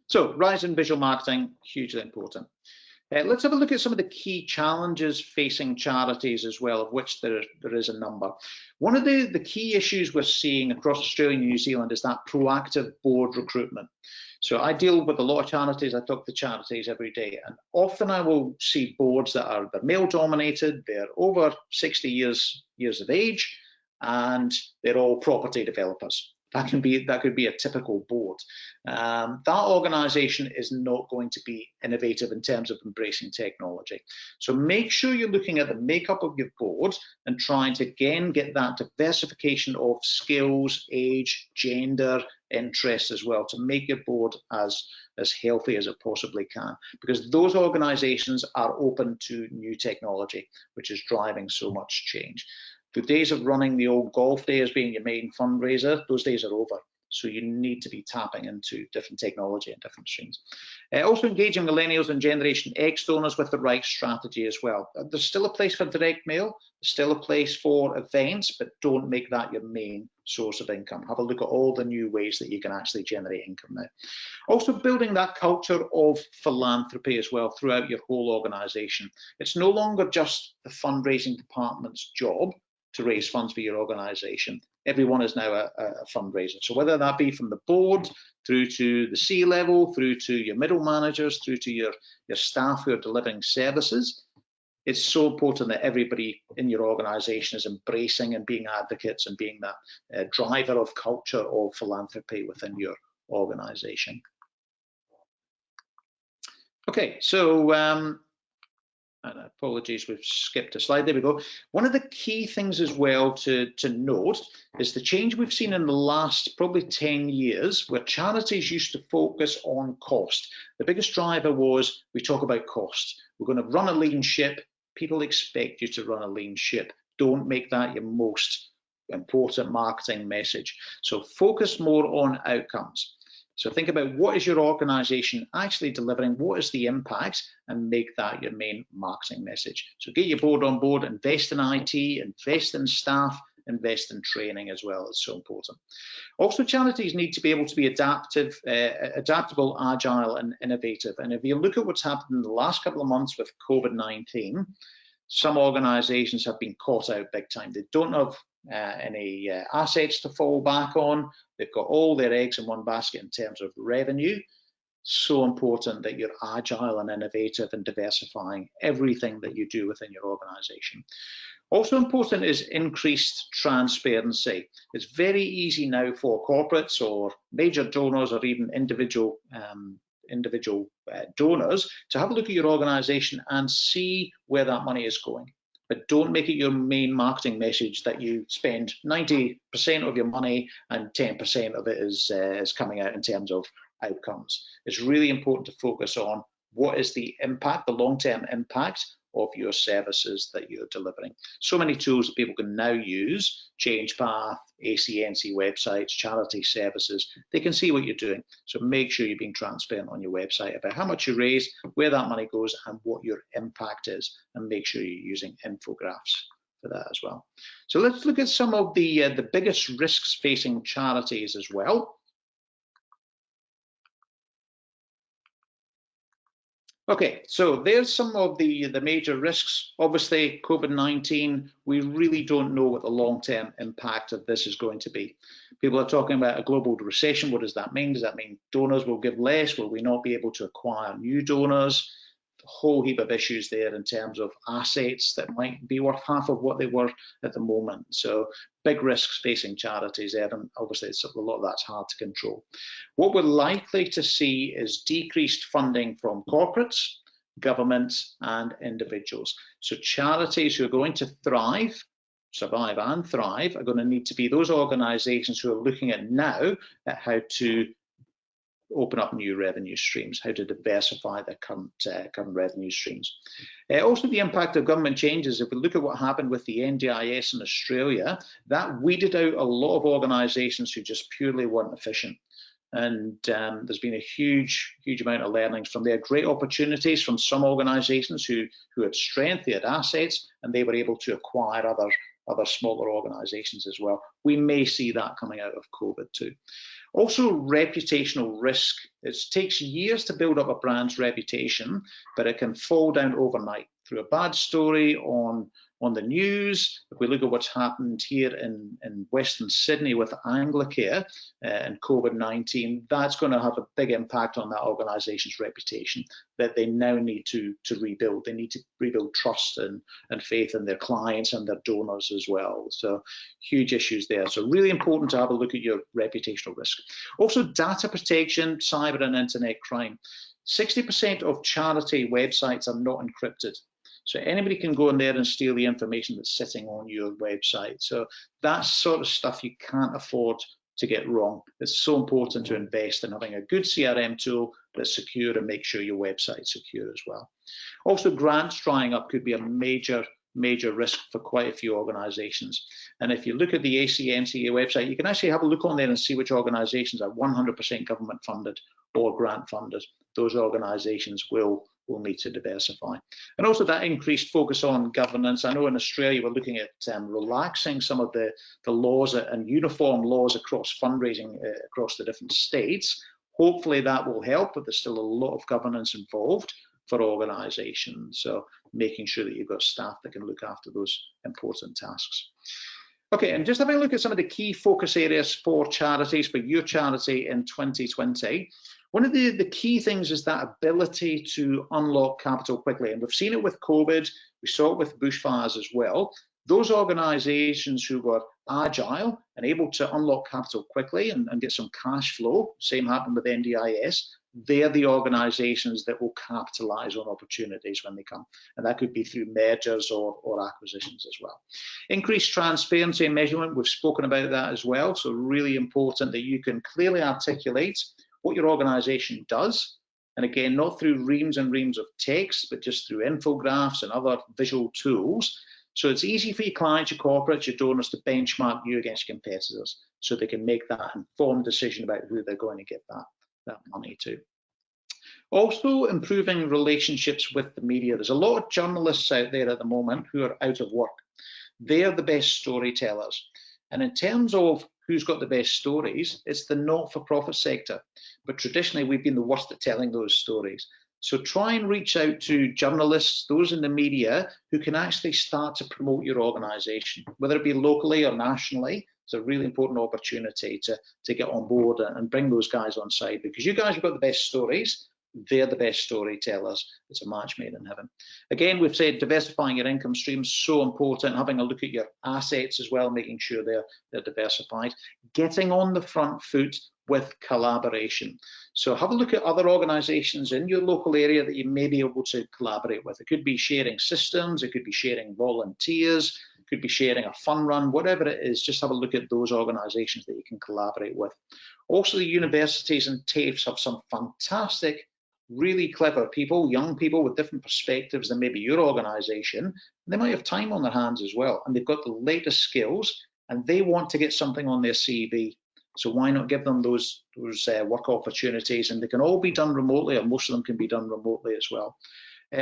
So rise in visual marketing, hugely important. Let's have a look at some of the key challenges facing charities as well, of which there is a number. One of the key issues we're seeing across Australia and New Zealand is that proactive board recruitment. So I deal with a lot of charities, I talk to charities every day, and often I will see boards that are male dominated, they're over 60 years of age, and they're all property developers. That could be a typical board. That organisation is not going to be innovative in terms of embracing technology. So make sure you're looking at the makeup of your board and trying to again get that diversification of skills, age, gender, interests as well to make your board as healthy as it possibly can, because those organisations are open to new technology, which is driving so much change. The days of running the old golf day as being your main fundraiser, those days are over. So you need to be tapping into different technology and different streams. Also engaging millennials and Generation X donors with the right strategy as well. There's still a place for direct mail, there's still a place for events, but don't make that your main source of income. Have a look at all the new ways that you can actually generate income now. Also building that culture of philanthropy as well throughout your whole organisation. It's no longer just the fundraising department's job to raise funds for your organisation. Everyone is now a fundraiser. So whether that be from the board, through to the C-level, through to your middle managers, through to your staff who are delivering services, it's so important that everybody in your organisation is embracing and being advocates and being that driver of culture of philanthropy within your organisation. Okay, so apologies, we've skipped a slide. There we go. One of the key things as well to note is the change we've seen in the last probably 10 years, where charities used to focus on cost. The biggest driver was, we talk about cost. We're going to run a lean ship. People expect you to run a lean ship. Don't make that your most important marketing message. So focus more on outcomes. So think about what is your organisation actually delivering, what is the impact, and make that your main marketing message. So get your board on board, invest in IT, invest in staff, invest in training as well. It's so important. Also, charities need to be able to be adaptable, agile, and innovative. And if you look at what's happened in the last couple of months with COVID-19, some organisations have been caught out big time. They don't have any assets to fall back on. They've got all their eggs in one basket in terms of revenue. So important that you're agile and innovative and diversifying everything that you do within your organisation. Also important is increased transparency. It's very easy now for corporates or major donors or even individual donors to have a look at your organisation and see where that money is going. but don't make it your main marketing message that you spend 90% of your money and 10% of it is coming out in terms of outcomes. It's really important to focus on what is the impact, the long-term impact of your services that you're delivering. So many tools that people can now use, ChangePath, ACNC websites, charity services, they can see what you're doing. So make sure you're being transparent on your website about how much you raise, where that money goes, and what your impact is, and make sure you're using infographics for that as well. So let's look at some of the biggest risks facing charities as well. Okay, so there's some of the major risks. Obviously, COVID-19, we really don't know what the long-term impact of this is going to be. People are talking about a global recession. What does that mean? Does that mean donors will give less? Will we not be able to acquire new donors? A whole heap of issues there in terms of assets that might be worth half of what they were at the moment. So big risks facing charities there, and obviously a lot of that's hard to control. What we're likely to see is decreased funding from corporates, governments, and individuals. So charities who are going to thrive, survive and thrive, are going to need to be those organisations who are looking at now at how to open up new revenue streams, how to diversify their current revenue streams. Also the impact of government changes. If we look at what happened with the NDIS in Australia, that weeded out a lot of organisations who just purely weren't efficient. And there's been a huge amount of learnings from there. Great opportunities from some organisations who had strength, they had assets, and they were able to acquire other smaller organisations as well. We may see that coming out of COVID too. Also, reputational risk. It takes years to build up a brand's reputation, but it can fall down overnight through a bad story on the news. If we look at what's happened here in Western Sydney with Anglicare and COVID-19, that's going to have a big impact on that organisation's reputation that they now need to rebuild. They need to rebuild trust and faith in their clients and their donors as well. So huge issues there. So really important to have a look at your reputational risk. Also data protection, cyber and internet crime. 60% of charity websites are not encrypted. So anybody can go in there and steal the information that's sitting on your website. So that sort of stuff you can't afford to get wrong. It's so important to invest in having a good CRM tool that's secure and make sure your website's secure as well. Also, grants drying up could be a major risk for quite a few organisations. And if you look at the ACNCA website, you can actually have a look on there and see which organisations are 100% government funded or grant funded. Those organisations will need to diversify. And also that increased focus on governance. I know in Australia we're looking at relaxing some of the laws and uniform laws across fundraising across the different states. Hopefully that will help, but there's still a lot of governance involved for organisations. So making sure that you've got staff that can look after those important tasks. Okay, and just having a look at some of the key focus areas for charities, for your charity in 2020. One of the key things is that ability to unlock capital quickly. And we've seen it with COVID, we saw it with bushfires as well. Those organisations who were agile and able to unlock capital quickly and get some cash flow, same happened with NDIS, they're the organisations that will capitalise on opportunities when they come. And that could be through mergers or acquisitions as well. Increased transparency and measurement, we've spoken about that as well. So really important that you can clearly articulate what your organisation does. And again, not through reams and reams of text, but just through infographics and other visual tools. So it's easy for your clients, your corporates, your donors to benchmark you against your competitors so they can make that informed decision about who they're going to give that money to. Also, improving relationships with the media. There's a lot of journalists out there at the moment who are out of work. They're the best storytellers. And in terms of who's got the best stories, it's the not-for-profit sector. But traditionally, we've been the worst at telling those stories. So try and reach out to journalists, those in the media, who can actually start to promote your organisation, whether it be locally or nationally. It's a really important opportunity to get on board and bring those guys on side, because you guys have got the best stories, they're the best storytellers. It's a match made in heaven. Again, we've said diversifying your income streams, so important. Having a look at your assets as well, making sure they're diversified. Getting on the front foot with collaboration. So have a look at other organisations in your local area that you may be able to collaborate with. It could be sharing systems, it could be sharing volunteers, it could be sharing a fun run, whatever it is. Just have a look at those organisations that you can collaborate with. Also, the universities and TAFEs have some fantastic, really clever people, young people with different perspectives than maybe your organisation. They might have time on their hands as well, and they've got the latest skills, and they want to get something on their CV. So why not give them those work opportunities? And they can all be done remotely, or most of them can be done remotely as well.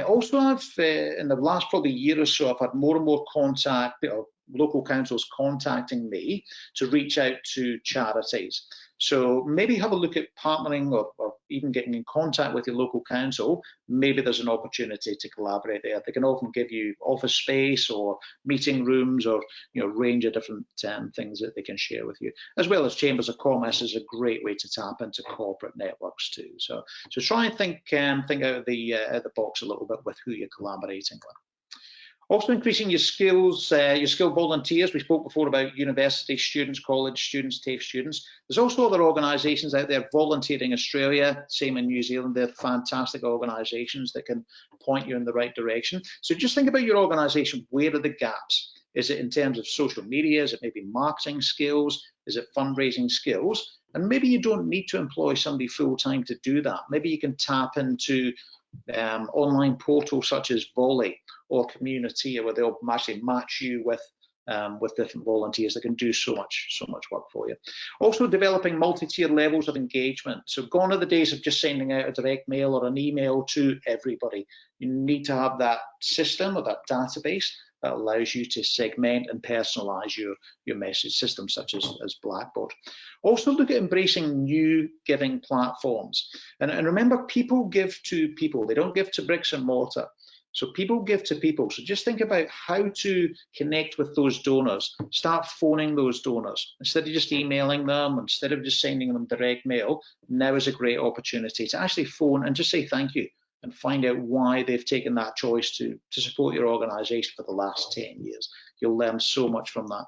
Also, I've in the last probably year or so, I've had more and more contact, local councils contacting me to reach out to charities. So maybe have a look at partnering or even getting in contact with your local council. Maybe there's an opportunity to collaborate there. They can often give you office space or meeting rooms, or range of different things that they can share with you, as well as chambers of commerce is a great way to tap into corporate networks too. So try and think out of the box a little bit with who you're collaborating with. Also increasing your skills, your skilled volunteers. We spoke before about university students, college students, TAFE students. There's also other organisations out there, Volunteering Australia, same in New Zealand. They're fantastic organisations that can point you in the right direction. So just think about your organisation. Where are the gaps? Is it in terms of social media? Is it maybe marketing skills? Is it fundraising skills? And maybe you don't need to employ somebody full-time to do that. Maybe you can tap into online portals such as Volley or Community, where they'll actually match you with different volunteers that can do so much work for you. Also developing multi-tier levels of engagement. So gone are the days of just sending out a direct mail or an email to everybody. You need to have that system or that database that allows you to segment and personalize your message system, such as Blackboard. Also look at embracing new giving platforms. And remember, people give to people. They don't give to bricks and mortar. So people give to people. So just think about how to connect with those donors. Start phoning those donors. Instead of just emailing them, instead of just sending them direct mail, now is a great opportunity to actually phone and just say thank you and find out why they've taken that choice to support your organisation for the last 10 years. You'll learn so much from that.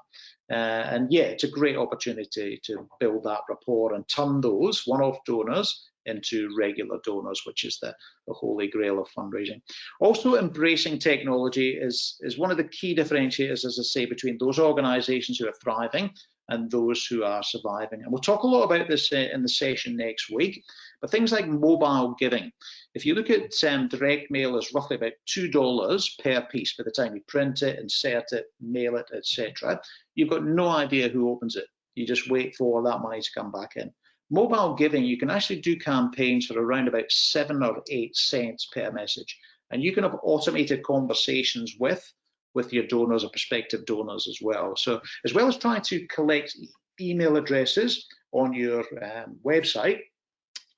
And yeah, it's a great opportunity to build that rapport and turn those one-off donors into regular donors, which is the holy grail of fundraising. Also, embracing technology is one of the key differentiators, as I say, between those organisations who are thriving and those who are surviving. And we'll talk a lot about this in the session next week, but things like mobile giving. If you look at direct mail, is roughly about $2 per piece by the time you print it, insert it, mail it, etc. You've got no idea who opens it. You just wait for that money to come back in. Mobile giving, you can actually do campaigns for around about 7 or 8 cents per message. And you can have automated conversations with your donors or prospective donors as well. So as well as trying to collect email addresses on your website,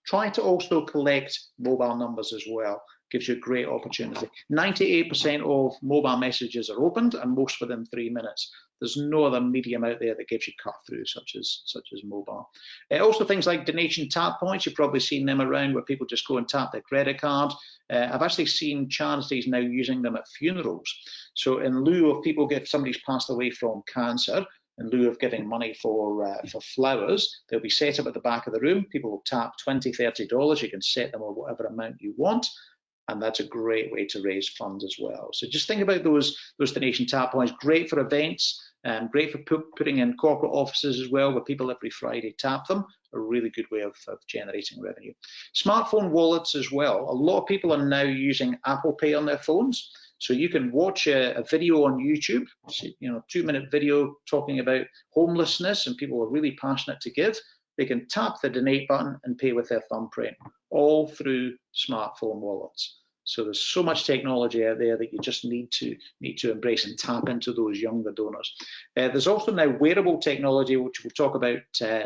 try to also collect mobile numbers as well. Gives you a great opportunity. 98% of mobile messages are opened, and most within 3 minutes. There's no other medium out there that gives you cut through such as mobile. Also things like donation tap points, you've probably seen them around where people just go and tap their credit card. I've actually seen charities now using them at funerals. So in lieu of if somebody's passed away from cancer, in lieu of giving money for flowers, they'll be set up at the back of the room. People will tap $20, $30. You can set them on whatever amount you want. And that's a great way to raise funds as well. So just think about those donation tap points. Great for events, and great for putting in corporate offices as well, where people every Friday tap them. A really good way of generating revenue. Smartphone wallets as well. A lot of people are now using Apple Pay on their phones. So you can watch a video on YouTube, 2-minute video talking about homelessness, and people are really passionate to give. They can tap the donate button and pay with their thumbprint, all through smartphone wallets. So there's so much technology out there that you just need to embrace and tap into those younger donors. There's also now wearable technology, which we'll talk about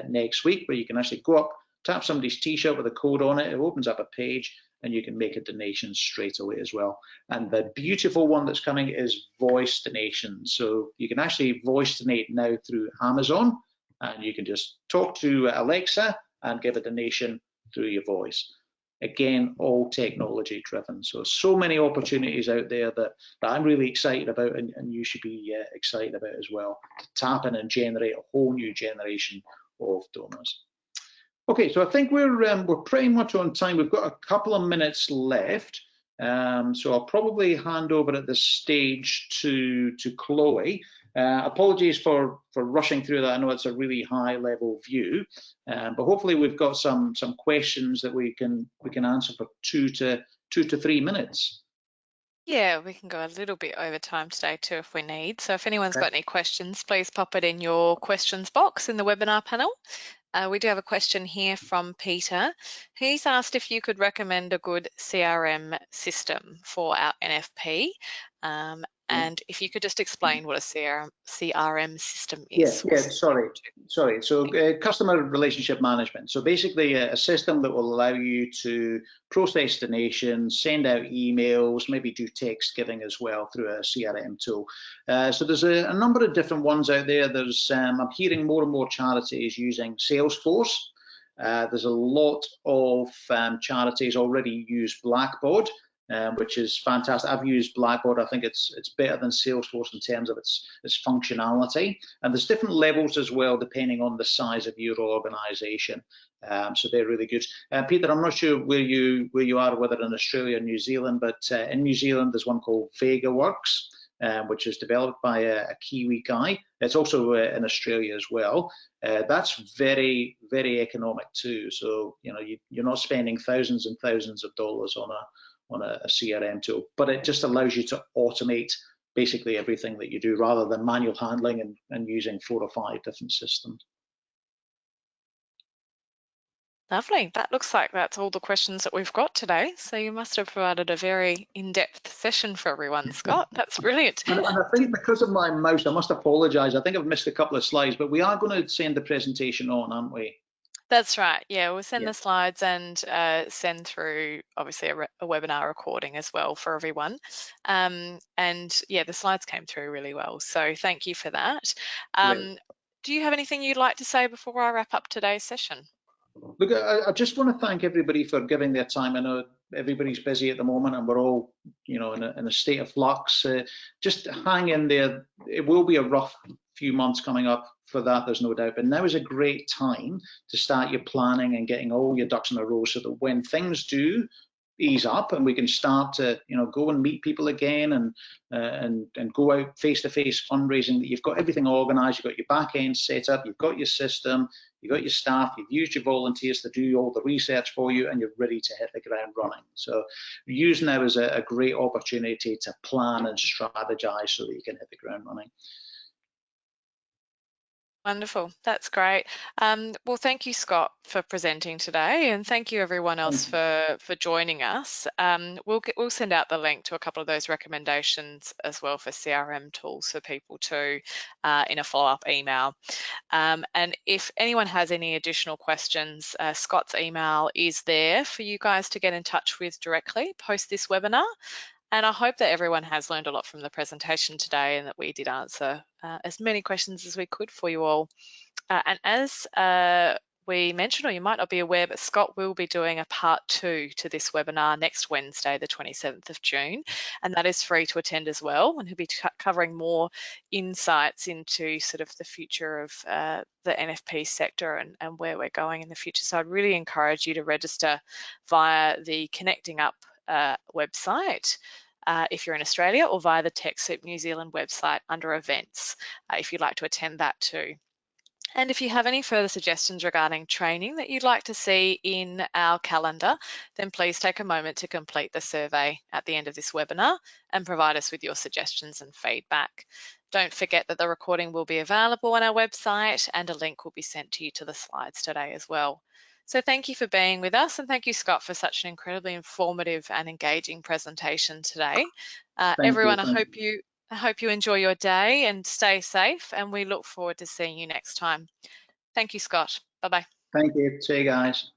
next week, where you can actually go up, tap somebody's t-shirt with a code on it, it opens up a page, and you can make a donation straight away as well. And the beautiful one that's coming is voice donation. So you can actually voice donate now through Amazon, and you can just talk to Alexa and give a donation through your voice. again, all technology driven. So many opportunities out there that I'm really excited about, and you should be excited about as well, to tap in and generate a whole new generation of donors. Okay, so I think we're pretty much on time. We've got a couple of minutes left. So I'll probably hand over at this stage to Chloe. Apologies for rushing through that. I know it's a really high level view, but hopefully we've got some questions that we can answer for 2 to 3 minutes. Yeah, we can go a little bit over time today too if we need. So if anyone's got any questions, please pop it in your questions box in the webinar panel. We do have a question here from Peter. He's asked if you could recommend a good CRM system for our NFP, and if you could just explain what a CRM system is. Sorry. So customer relationship management. So basically a system that will allow you to process donations, send out emails, maybe do text giving as well through a CRM tool. So there's a number of different ones out there. There's I'm hearing more and more charities using Salesforce. There's a lot of charities already use Blackboard, which is fantastic. I've used Blackboard. I think it's better than Salesforce in terms of its functionality. And there's different levels as well, depending on the size of your organisation. So they're really good. Peter, I'm not sure where you are, whether in Australia or New Zealand, but in New Zealand there's one called VegaWorks, which is developed by a Kiwi guy. It's also in Australia as well. That's very, very economic too. So you're not spending thousands and thousands of dollars on a CRM tool, but it just allows you to automate basically everything that you do rather than manual handling and using 4 or 5 different systems. Lovely. That looks like that's all the questions that we've got today. So you must have provided a very in-depth session for everyone, Scott. That's brilliant. And I think because of my mouse, I must apologise. I think I've missed a couple of slides, but we are going to send the presentation on, aren't we? That's right. Yeah, we'll send the slides and send through obviously a webinar recording as well for everyone. And yeah, the slides came through really well. So thank you for that. Do you have anything you'd like to say before I wrap up today's session? Look, I just want to thank everybody for giving their time. I know everybody's busy at the moment and we're all, in a state of flux. Just hang in there. It will be a rough few months coming up for that, there's no doubt. But now is a great time to start your planning and getting all your ducks in a row so that when things do ease up and we can start to go and meet people again and go out face-to-face fundraising, that you've got everything organized, you've got your back end set up, you've got your system, you've got your staff, you've used your volunteers to do all the research for you, and you're ready to hit the ground running. So use now as a great opportunity to plan and strategize so that you can hit the ground running. Wonderful. That's great. Well, thank you, Scott, for presenting today, and thank you everyone else for joining us. We'll send out the link to a couple of those recommendations as well for CRM tools for people too in a follow-up email. And if anyone has any additional questions, Scott's email is there for you guys to get in touch with directly post this webinar. And I hope that everyone has learned a lot from the presentation today and that we did answer as many questions as we could for you all. And as we mentioned, or you might not be aware, but Scott will be doing a part 2 to this webinar next Wednesday, the 27th of June, and that is free to attend as well. And he'll be covering more insights into sort of the future of the NFP sector and where we're going in the future. So I'd really encourage you to register via the Connecting Up website if you're in Australia, or via the TechSoup New Zealand website under events if you'd like to attend that too. And if you have any further suggestions regarding training that you'd like to see in our calendar, then please take a moment to complete the survey at the end of this webinar and provide us with your suggestions and feedback. Don't forget that the recording will be available on our website and a link will be sent to you to the slides today as well. So thank you for being with us, and thank you, Scott, for such an incredibly informative and engaging presentation today. Everyone, I hope you enjoy your day and stay safe, and we look forward to seeing you next time. Thank you, Scott. Bye-bye. Thank you. See you guys.